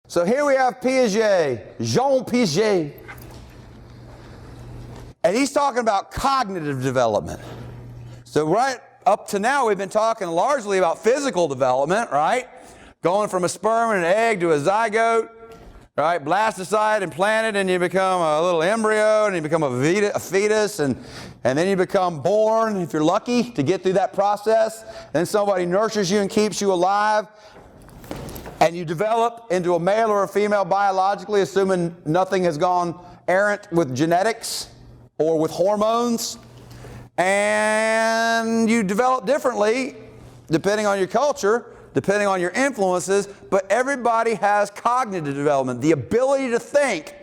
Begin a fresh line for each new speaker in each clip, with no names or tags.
So here we have Piaget, Jean Piaget. And he's talking about cognitive development. So right up to now we've been talking largely about physical development, right? Going from a sperm and an egg to a zygote, right? Blastocyte implanted, and you become a little embryo, and you become a fetus, and then you become born, if you're lucky, to get through that process. Then somebody nurtures you and keeps you alive, and you develop into a male or a female biologically, assuming nothing has gone errant with genetics or with hormones. And you develop differently depending on your culture, depending on your influences, but everybody has cognitive development. The ability to think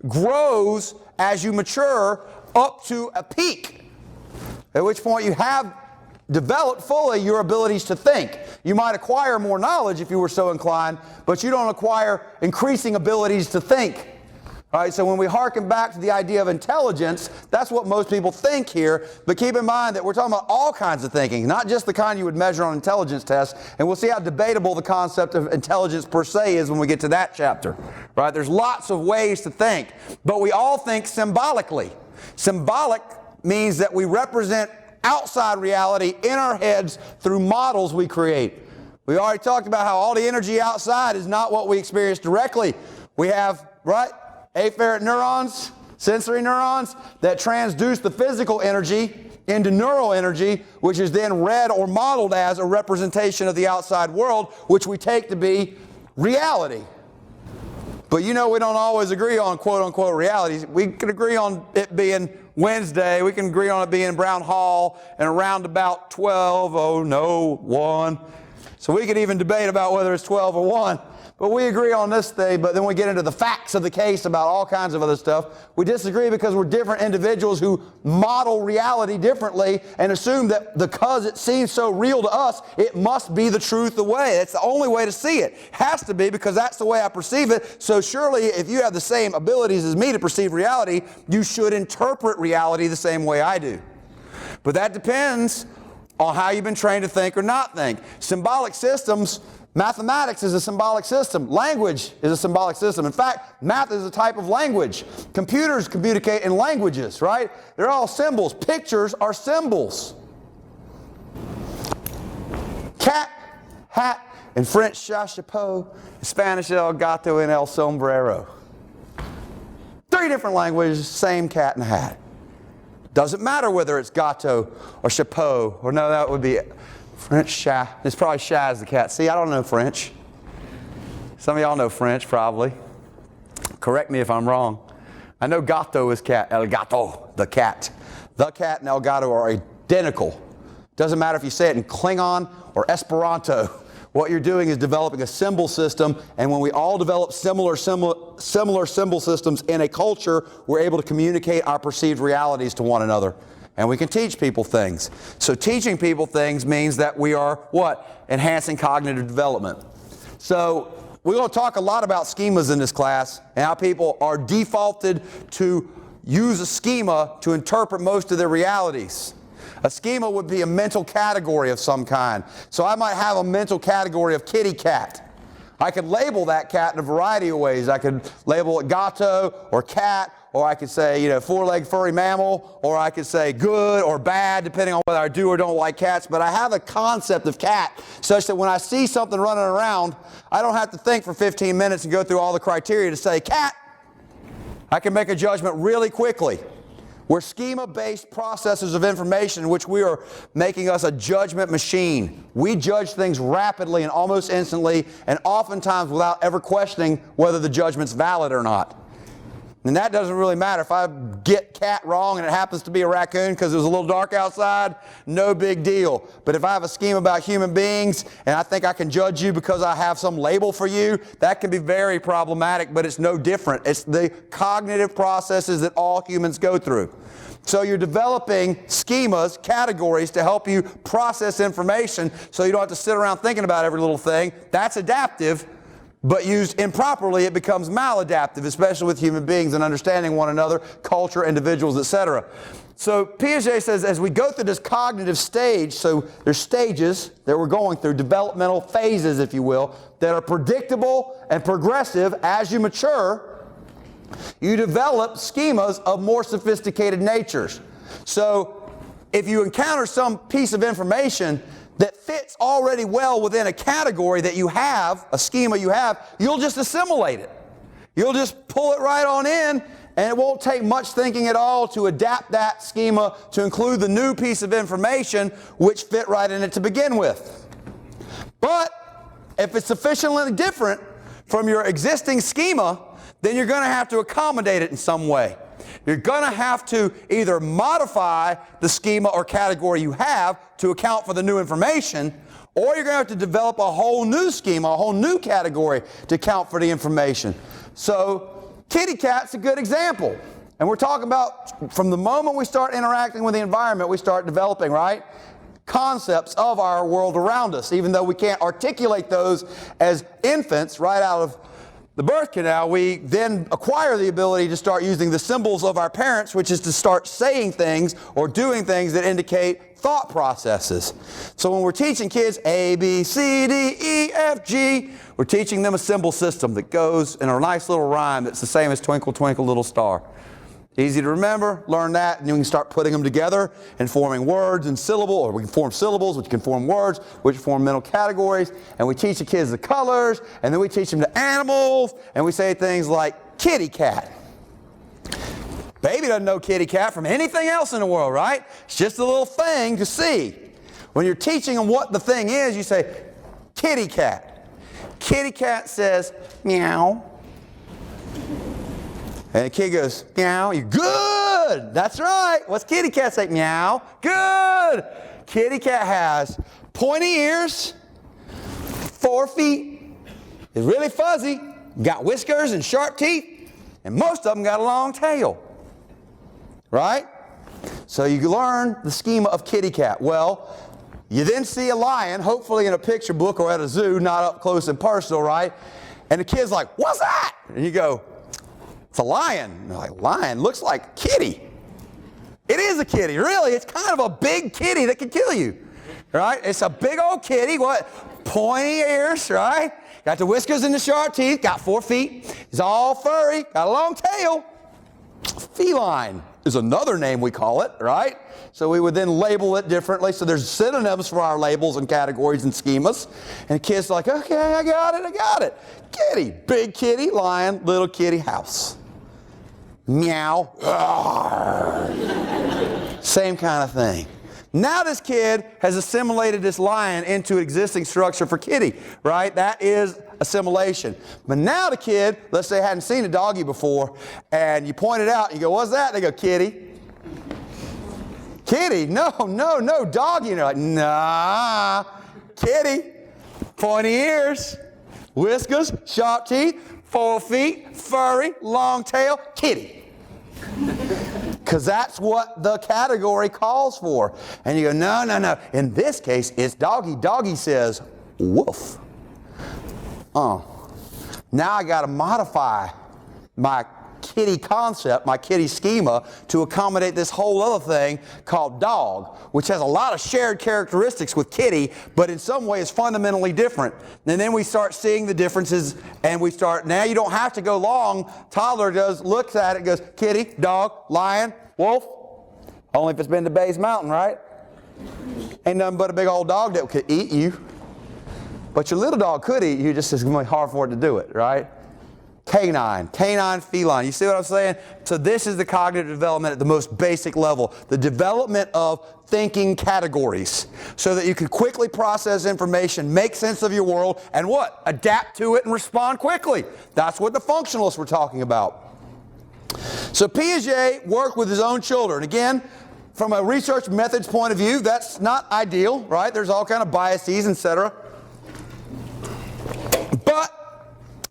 grows as you mature up to a peak, at which point you have developed fully your abilities to think. You might acquire more knowledge if you were so inclined, but you don't acquire increasing abilities to think. All right, so when we hearken back to the idea of intelligence, that's what most people think here. But keep in mind that we're talking about all kinds of thinking, not just the kind you would measure on intelligence tests. And we'll see how debatable the concept of intelligence per se is when we get to that chapter. Right? There's lots of ways to think, but we all think symbolically. Symbolic means that we represent outside reality in our heads through models we create. We already talked about how all the energy outside is not what we experience directly. We have, right? Afferent neurons, sensory neurons, that transduce the physical energy into neural energy, which is then read or modeled as a representation of the outside world, which we take to be reality. But you know we don't always agree on quote-unquote realities. We can agree on it being Wednesday. We can agree on it being Brown Hall and around about 12, oh no, 1. So we could even debate about whether it's 12 or 1. But we agree on this thing, but then we get into the facts of the case about all kinds of other stuff. We disagree because we're different individuals who model reality differently and assume that because it seems so real to us, it must be the truth the way. It's the only way to see it. Has to be, because that's the way I perceive it. So surely if you have the same abilities as me to perceive reality, you should interpret reality the same way I do. But that depends on how you've been trained to think or not think. Symbolic systems. Mathematics is a symbolic system. Language is a symbolic system. In fact, math is a type of language. Computers communicate in languages, right? They're all symbols. Pictures are symbols. Cat, hat, in French, chapeau, in Spanish, el gato and el sombrero. 3 different languages, same cat and hat. Doesn't matter whether it's gato or chapeau, or no, that would be French chat. It's probably chat as the cat. See, I don't know French. Some of y'all know French, probably. Correct me if I'm wrong. I know gato is cat. El gato, the cat. The cat and el gato are identical. Doesn't matter if you say it in Klingon or Esperanto. What you're doing is developing a symbol system, and when we all develop similar symbol systems in a culture, we're able to communicate our perceived realities to one another. And we can teach people things. So teaching people things means that we are what? Enhancing cognitive development. So we're going to talk a lot about schemas in this class and how people are defaulted to use a schema to interpret most of their realities. A schema would be a mental category of some kind. So I might have a mental category of kitty cat. I could label that cat in a variety of ways. I could label it gato or cat, or I could say, 4-legged furry mammal, or I could say good or bad, depending on whether I do or don't like cats. But I have a concept of cat such that when I see something running around, I don't have to think for 15 minutes and go through all the criteria to say cat. I can make a judgment really quickly. We're schema-based processors of information in which we are making us a judgment machine. We judge things rapidly and almost instantly, and oftentimes without ever questioning whether the judgment's valid or not. And that doesn't really matter. If I get cat wrong and it happens to be a raccoon because it was a little dark outside, no big deal. But if I have a scheme about human beings and I think I can judge you because I have some label for you, that can be very problematic, but it's no different. It's the cognitive processes that all humans go through. So you're developing schemas, categories, to help you process information so you don't have to sit around thinking about every little thing. That's adaptive. But used improperly, it becomes maladaptive, especially with human beings and understanding one another, culture, individuals, etc. So Piaget says as we go through this cognitive stage, so there's stages that we're going through, developmental phases, if you will, that are predictable and progressive. As you mature, you develop schemas of more sophisticated natures. So if you encounter some piece of information that fits already well within a category that you have, a schema you have, you'll just assimilate it. You'll just pull it right on in, and it won't take much thinking at all to adapt that schema to include the new piece of information which fit right in it to begin with. But if it's sufficiently different from your existing schema, then you're going to have to accommodate it in some way. You're going to have to either modify the schema or category you have to account for the new information, or you're going to have to develop a whole new schema, a whole new category to account for the information. So kitty cat's a good example. And we're talking about from the moment we start interacting with the environment, we start developing, right, concepts of our world around us. Even though we can't articulate those as infants right out of the birth canal, we then acquire the ability to start using the symbols of our parents, which is to start saying things or doing things that indicate thought processes. So when we're teaching kids A, B, C, D, E, F, G, we're teaching them a symbol system that goes in a nice little rhyme that's the same as Twinkle, Twinkle, Little Star. Easy to remember, learn that, and you can start putting them together and forming words and syllable, or we can form syllables, which can form words, which form mental categories, and we teach the kids the colors, and then we teach them the animals, and we say things like kitty cat. Baby doesn't know kitty cat from anything else in the world, right? It's just a little thing to see. When you're teaching them what the thing is, you say kitty cat. Kitty cat says meow. And the kid goes, meow. You're good. That's right. What's kitty cat say? Meow. Good. Kitty cat has pointy ears, 4 feet, is really fuzzy, got whiskers and sharp teeth, and most of them got a long tail. Right? So you learn the schema of kitty cat. Well, you then see a lion, hopefully in a picture book or at a zoo, not up close and personal, right? And the kid's like, what's that? And you go, it's a lion. And they're like, lion looks like a kitty. It is a kitty, really. It's kind of a big kitty that can kill you, right? It's a big old kitty. What? Pointy ears, right? Got the whiskers and the sharp teeth. Got 4 feet. He's all furry. Got a long tail. Feline is another name we call it, right? So we would then label it differently. So there's synonyms for our labels and categories and schemas. And the kid's like, okay, I got it. Kitty, big kitty, lion, little kitty, house. Meow. Same kind of thing. Now this kid has assimilated this lion into an existing structure for kitty, right? That is assimilation. But now the kid, let's say hadn't seen a doggy before, and you point it out, and you go, what's that? They go, kitty. Kitty? No, doggy. And they're like, nah, kitty. Pointy ears, whiskers, sharp teeth, 4 feet, furry, long tail, kitty. Because that's what the category calls for. And you go, no. In this case, it's doggy. Doggy says, woof. Now I got to modify my kitty concept, my kitty schema, to accommodate this whole other thing called dog, which has a lot of shared characteristics with kitty, but in some way is fundamentally different. And then we start seeing the differences, and we start, now you don't have to go long. Toddler looks at it, goes, kitty, dog, lion, wolf. Only if it's been to Bays Mountain, right? Ain't nothing but a big old dog that could eat you. But your little dog could eat you, just it's going to be hard for it to do it, right? Canine, feline. You see what I'm saying? So this is the cognitive development at the most basic level. The development of thinking categories so that you can quickly process information, make sense of your world, and what? Adapt to it and respond quickly. That's what the functionalists were talking about. So Piaget worked with his own children. Again, from a research methods point of view, that's not ideal, right? There's all kind of biases, etc. But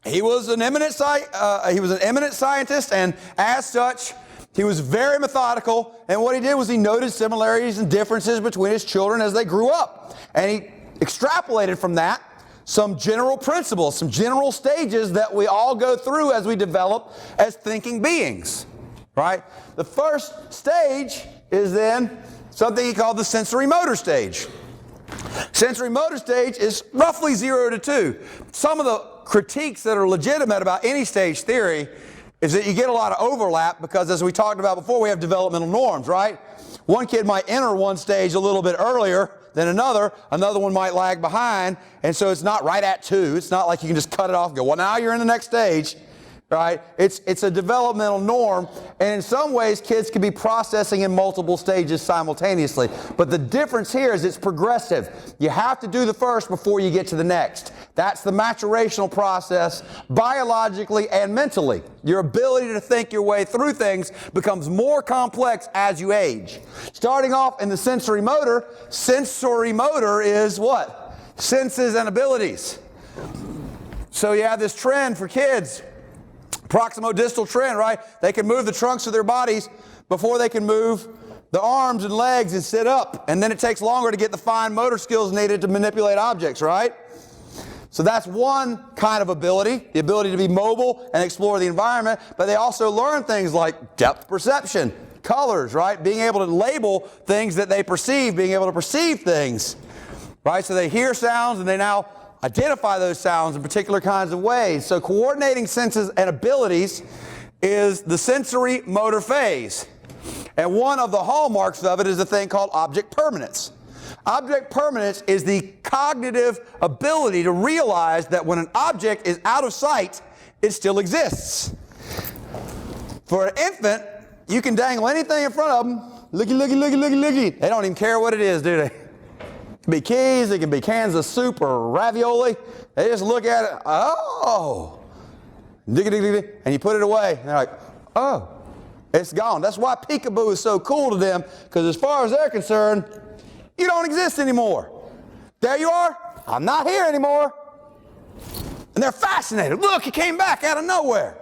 he was an eminent scientist, and as such, he was very methodical. And what he did was he noted similarities and differences between his children as they grew up. And he extrapolated from that some general principles, some general stages that we all go through as we develop as thinking beings, right? The first stage is then something he called the sensorimotor stage. Sensorimotor stage is roughly 0 to 2. Some of the critiques that are legitimate about any stage theory is that you get a lot of overlap because, as we talked about before, we have developmental norms, right? One kid might enter one stage a little bit earlier than another one might lag behind, and so it's not right at 2. It's not like you can just cut it off and go, well, now you're in the next stage, right? It's a developmental norm, and in some ways kids can be processing in multiple stages simultaneously. But the difference here is it's progressive. You have to do the first before you get to the next. That's the maturational process biologically and mentally. Your ability to think your way through things becomes more complex as you age. Starting off in the sensorimotor is what? Senses and abilities. So you have this trend for kids, proximo-distal trend, right? They can move the trunks of their bodies before they can move the arms and legs and sit up. And then it takes longer to get the fine motor skills needed to manipulate objects, right? So that's one kind of ability, the ability to be mobile and explore the environment. But they also learn things like depth perception, colors, right? Being able to label things that they perceive, being able to perceive things, right? So they hear sounds and they now identify those sounds in particular kinds of ways. So coordinating senses and abilities is the sensory motor phase. And one of the hallmarks of it is a thing called object permanence. Object permanence is the cognitive ability to realize that when an object is out of sight, it still exists. For an infant, you can dangle anything in front of them. Looky, looky, looky, looky, looky. They don't even care what it is, do they? It can be keys, it can be cans of soup or ravioli. They just look at it, oh, and you put it away. And they're like, oh, it's gone. That's why peekaboo is so cool to them, because as far as they're concerned, you don't exist anymore. There you are. I'm not here anymore. And they're fascinated. Look, he came back out of nowhere.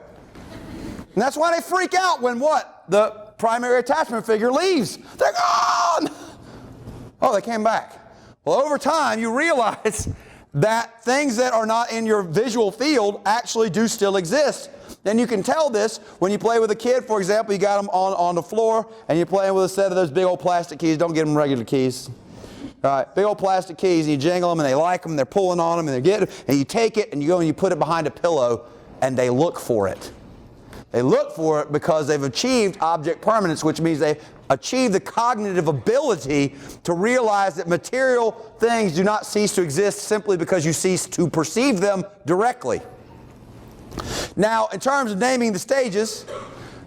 And that's why they freak out when what? The primary attachment figure leaves. They're gone. Oh, they came back. Well, over time, you realize that things that are not in your visual field actually do still exist. And you can tell this when you play with a kid. For example, you got them on the floor and you're playing with a set of those big old plastic keys. Don't give them regular keys. All right, big old plastic keys, and you jingle them and they like them, they're pulling on them and they're getting, and you take it and you go and you put it behind a pillow and they look for it. They look for it because they've achieved object permanence, which means they achieve the cognitive ability to realize that material things do not cease to exist simply because you cease to perceive them directly. Now, in terms of naming the stages,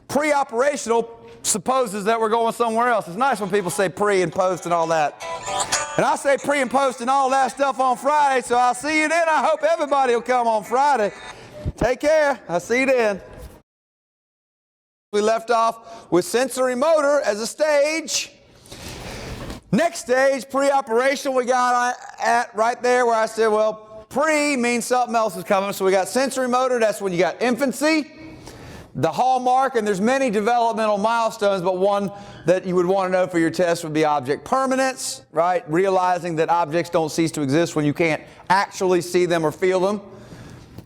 pre-operational supposes that we're going somewhere else. It's nice when people say pre and post and all that. And I say pre and post and all that stuff on Friday, so I'll see you then. I hope everybody will come on Friday. Take care. I'll see you then. We left off with sensorimotor as a stage. Next stage, pre-operational, we got at right there where I said, well, pre means something else is coming. So we got sensorimotor, that's when you got infancy. The hallmark, and there's many developmental milestones, but one that you would want to know for your test would be object permanence, right? Realizing that objects don't cease to exist when you can't actually see them or feel them.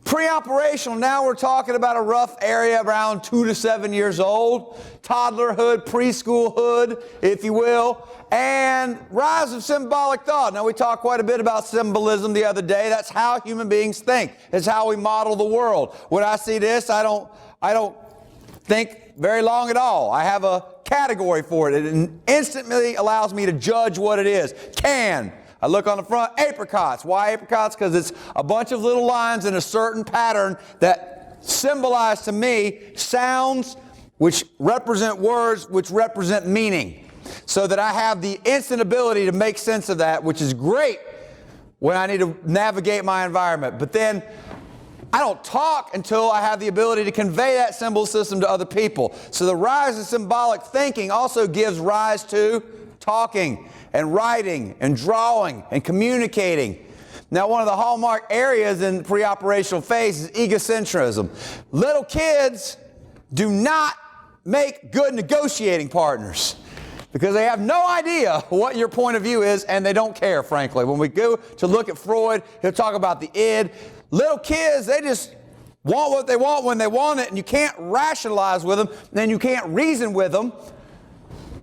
Pre-operational, now we're talking about a rough area around 2 to 7 years old, toddlerhood, preschoolhood, if you will, and rise of symbolic thought. Now we talked quite a bit about symbolism the other day. That's how human beings think. It's how we model the world. When I see this, I don't think very long at all. I have a category for it. It instantly allows me to judge what it is. Can. I look on the front, apricots. Why apricots? Because it's a bunch of little lines in a certain pattern that symbolize to me sounds which represent words which represent meaning. So that I have the instant ability to make sense of that, which is great when I need to navigate my environment. But then I don't talk until I have the ability to convey that symbol system to other people. So the rise of symbolic thinking also gives rise to talking and writing and drawing and communicating. Now, one of the hallmark areas in the pre-operational phase is egocentrism. Little kids do not make good negotiating partners. because they have no idea what your point of view is, and they don't care, frankly. When we go to look at Freud, he'll talk about the id. Little kids, they just want what they want when they want it, and you can't rationalize with them, and you can't reason with them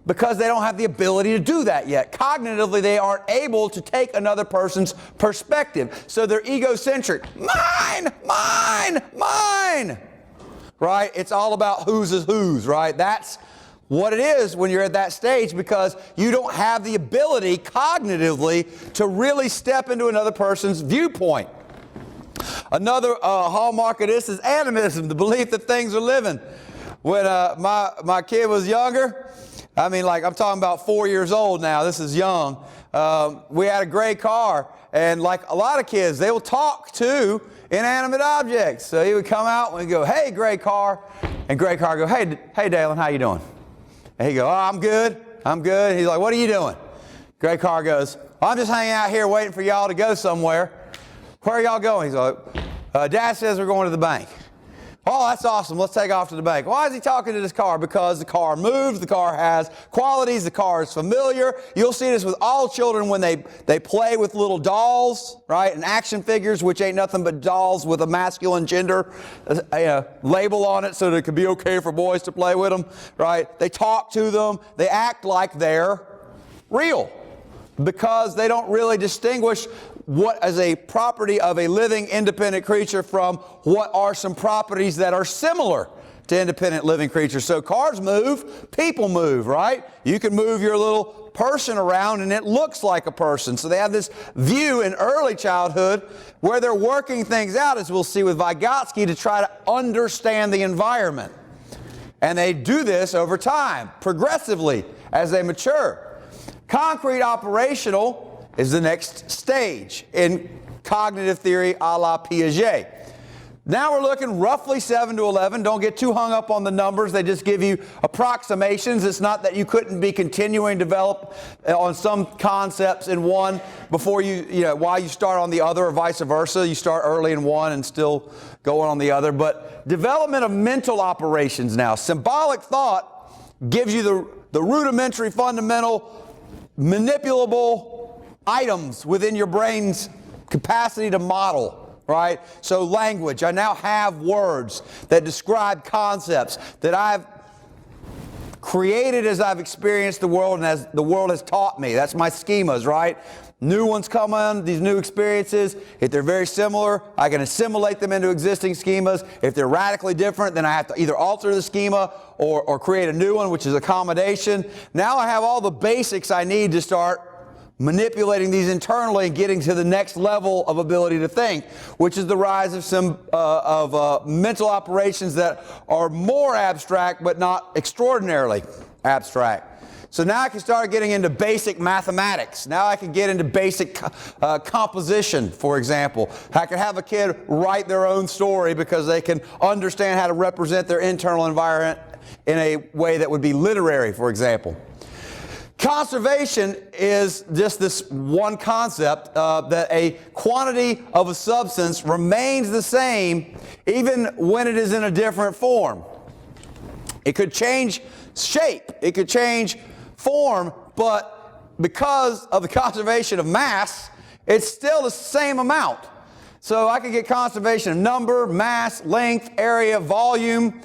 because they don't have the ability to do that yet. Cognitively, they aren't able to take another person's perspective. So they're egocentric. Mine, mine, mine. Right? It's all about whose is whose, right? That's what it is when you're at that stage, because you don't have the ability cognitively to really step into another person's viewpoint. Another hallmark of this is animism, the belief that things are living. When my kid was younger, I mean, like, I'm talking about 4 years old now, this is young, we had a gray car, and like a lot of kids, they will talk to inanimate objects. So he would come out and we'd go, "Hey, gray car," and gray car would go, hey, Dalen, how you doing?" And he'd go, "Oh, I'm good, I'm good." He's like, "What are you doing?" Gray car goes, "I'm just hanging out here waiting for y'all to go somewhere." "Where are y'all going?" He's like, "Dad says we're going to the bank." "Oh, that's awesome. Let's take off to the bank." Why is he talking to this car? Because the car moves, the car has qualities, the car is familiar. You'll see this with all children when they play with little dolls, right? And action figures, which ain't nothing but dolls with a masculine gender label on it so that it could be okay for boys to play with them, right? They talk to them. They act like they're real because they don't really distinguish what is a property of a living independent creature from what are some properties that are similar to independent living creatures. So cars move, people move, right? You can move your little person around and it looks like a person. So they have this view in early childhood where they're working things out, as we'll see with Vygotsky, to try to understand the environment. And they do this over time, progressively, as they mature. Concrete operational is the next stage in cognitive theory a la Piaget. Now we're looking roughly 7 to 11. Don't get too hung up on the numbers. They just give you approximations. It's not that you couldn't be continuing to develop on some concepts in one before while you start on the other, or vice versa. You start early in one and still going on the other. But development of mental operations now. Symbolic thought gives you the rudimentary, fundamental, manipulable items within your brain's capacity to model, right? So language, I now have words that describe concepts that I've created as I've experienced the world and as the world has taught me. That's my schemas, right? New ones come on, these new experiences. If they're very similar, I can assimilate them into existing schemas. If they're radically different, then I have to either alter the schema or create a new one, which is accommodation. Now I have all the basics I need to start manipulating these internally and getting to the next level of ability to think, which is the rise of some mental operations that are more abstract but not extraordinarily abstract. So now I can start getting into basic mathematics. Now I can get into basic composition, for example. I can have a kid write their own story because they can understand how to represent their internal environment in a way that would be literary, for example. Conservation is just this one concept that a quantity of a substance remains the same even when it is in a different form. It could change shape, it could change form, but because of the conservation of mass, it's still the same amount. So I could get conservation of number, mass, length, area, volume.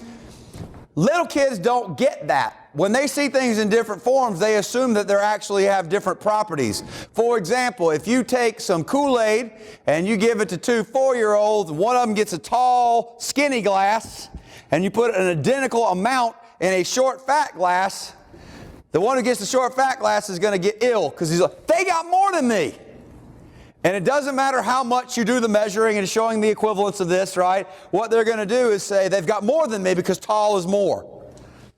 Little kids don't get that. When they see things in different forms, they assume that they actually have different properties. For example, if you take some Kool-Aid and you give it to 2 4-year-olds, and one of them gets a tall, skinny glass, and you put an identical amount in a short, fat glass, the one who gets the short, fat glass is going to get ill because he's like, "They got more than me." And it doesn't matter how much you do the measuring and showing the equivalence of this, right? What they're going to do is say, "They've got more than me because tall is more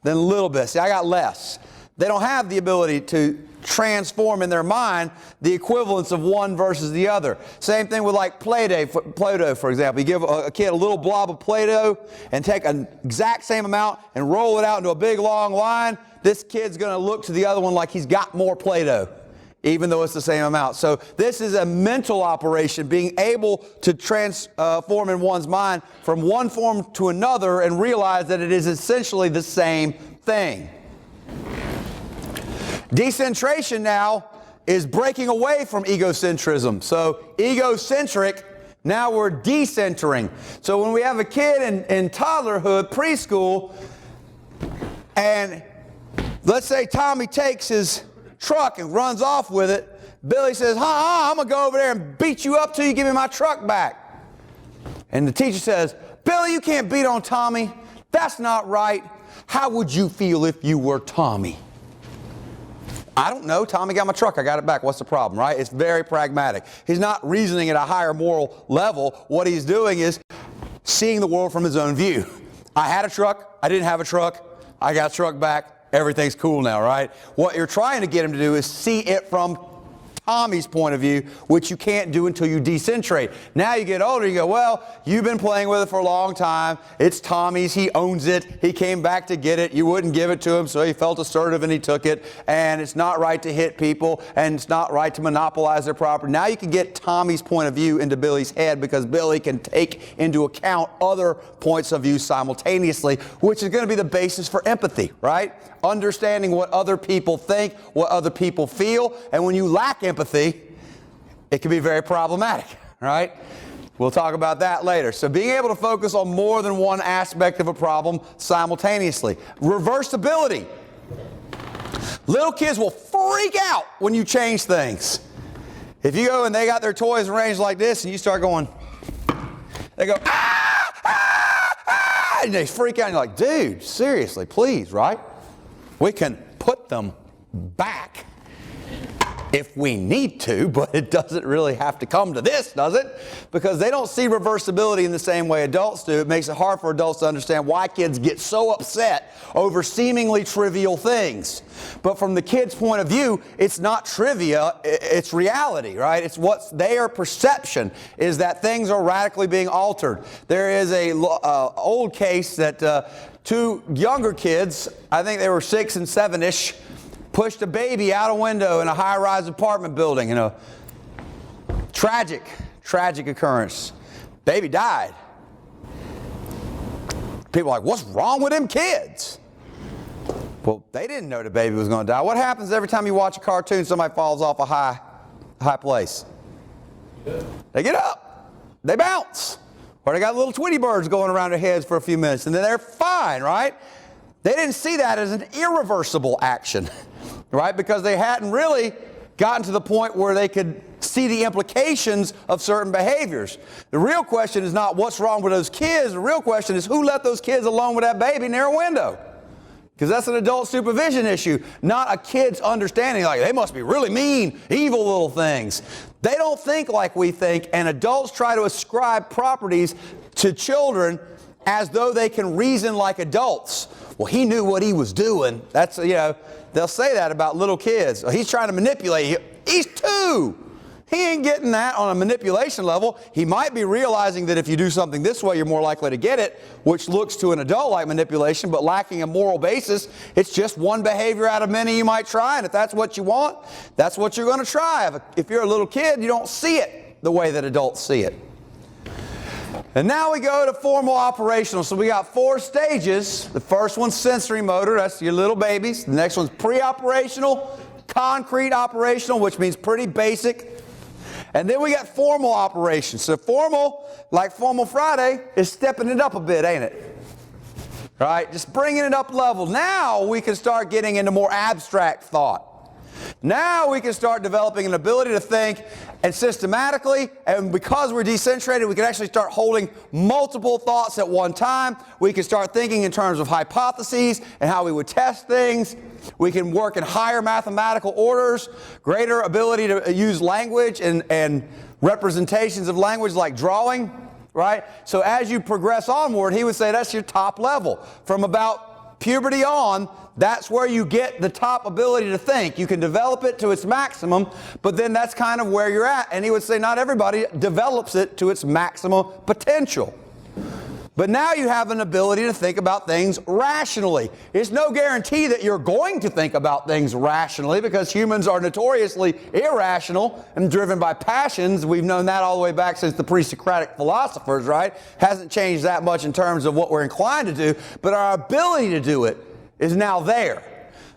than a little bit. See, I got less." They don't have the ability to transform in their mind the equivalence of one versus the other. Same thing with like Play-Doh, for example. You give a kid a little blob of Play-Doh and take an exact same amount and roll it out into a big long line. This kid's going to look to the other one like he's got more Play-Doh, even though it's the same amount. So this is a mental operation, being able to transform in one's mind from one form to another and realize that it is essentially the same thing. Decentration now is breaking away from egocentrism. So egocentric, now we're decentering. So when we have a kid in toddlerhood, preschool, and let's say Tommy takes his truck and runs off with it, Billy says, I'm going to go over there and beat you up till you give me my truck back. And the teacher says, Billy, you can't beat on Tommy. That's not right. How would you feel if you were Tommy? I don't know. Tommy got my truck. I got it back. What's the problem, right? It's very pragmatic. He's not reasoning at a higher moral level. What he's doing is seeing the world from his own view. I had a truck. I didn't have a truck. I got a truck back. Everything's cool now, right? What you're trying to get him to do is see it from Tommy's point of view, which you can't do until you decentrate. Now you get older, you go, well, you've been playing with it for a long time. It's Tommy's. He owns it. He came back to get it. You wouldn't give it to him, so he felt assertive and he took it. And it's not right to hit people, and it's not right to monopolize their property. Now you can get Tommy's point of view into Billy's head, because Billy can take into account other points of view simultaneously, which is going to be the basis for empathy, right? Understanding what other people think, what other people feel, and when you lack empathy, it can be very problematic, right? We'll talk about that later. So being able to focus on more than one aspect of a problem simultaneously. Reversibility. Little kids will freak out when you change things. If you go and they got their toys arranged like this and you start going, they go, ah, ah, ah, and they freak out and you're like, dude, seriously, please, right? We can put them back if we need to, but it doesn't really have to come to this, does it? Because they don't see reversibility in the same way adults do. It makes it hard for adults to understand why kids get so upset over seemingly trivial things. But from the kid's point of view, it's not trivia, it's reality, right? It's what's their perception is that things are radically being altered. There is a old case that two younger kids, I think they were 6 and 7-ish, pushed a baby out a window in a high-rise apartment building. Tragic occurrence. Baby died. People are like, what's wrong with them kids? Well, they didn't know the baby was going to die. What happens every time you watch a cartoon, somebody falls off a high place? They get up. They bounce. Or they got little Tweety birds going around their heads for a few minutes, and then they're fine, right? They didn't see that as an irreversible action, right? Because they hadn't really gotten to the point where they could see the implications of certain behaviors. The real question is not what's wrong with those kids. The real question is who let those kids alone with that baby near a window? Because that's an adult supervision issue, not a kid's understanding, like they must be really mean, evil little things. They don't think like we think, and adults try to ascribe properties to children as though they can reason like adults. Well, he knew what he was doing. That's, they'll say that about little kids. He's trying to manipulate you. He's 2. He ain't getting that on a manipulation level. He might be realizing that if you do something this way, you're more likely to get it, which looks to an adult like manipulation, but lacking a moral basis. It's just one behavior out of many you might try, and if that's what you want, that's what you're going to try. If you're a little kid, you don't see it the way that adults see it. And now we go to formal operational. So we got 4 stages. The first one's sensorimotor. That's your little babies. The next one's pre-operational, concrete operational, which means pretty basic. And then we got formal operations. So formal, like Formal Friday, is stepping it up a bit, ain't it? Right? Just bringing it up level. Now we can start getting into more abstract thought. Now we can start developing an ability to think and systematically, and because we're decentrated, we can actually start holding multiple thoughts at one time. We can start thinking in terms of hypotheses and how we would test things. We can work in higher mathematical orders, greater ability to use language and representations of language like drawing, right? So as you progress onward, he would say that's your top level. From about puberty on, that's where you get the top ability to think. You can develop it to its maximum, but then that's kind of where you're at. And he would say not everybody develops it to its maximum potential. But now you have an ability to think about things rationally. It's no guarantee that you're going to think about things rationally, because humans are notoriously irrational and driven by passions. We've known that all the way back since the pre-Socratic philosophers, right? Hasn't changed that much in terms of what we're inclined to do, but our ability to do it is now there.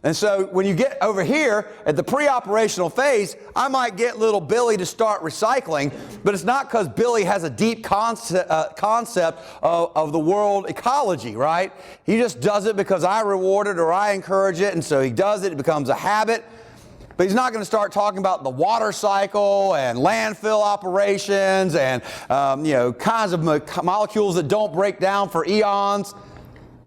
And so when you get over here at the pre-operational phase, I might get little Billy to start recycling, but it's not because Billy has a deep concept of the world ecology, right? He just does it because I reward it or I encourage it, and so he does it. It becomes a habit. But he's not going to start talking about the water cycle and landfill operations and kinds of molecules that don't break down for eons,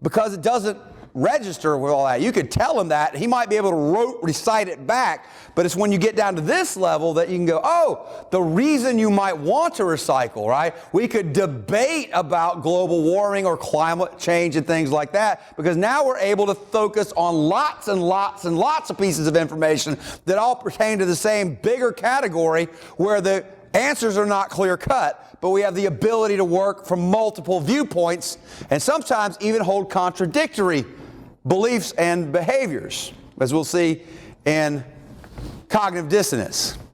because it doesn't register with all that. You could tell him that. He might be able to recite it back, but it's when you get down to this level that you can go, oh, the reason you might want to recycle, right? We could debate about global warming or climate change and things like that, because now we're able to focus on lots and lots and lots of pieces of information that all pertain to the same bigger category where the answers are not clear cut, but we have the ability to work from multiple viewpoints and sometimes even hold contradictory beliefs and behaviors, as we'll see in cognitive dissonance.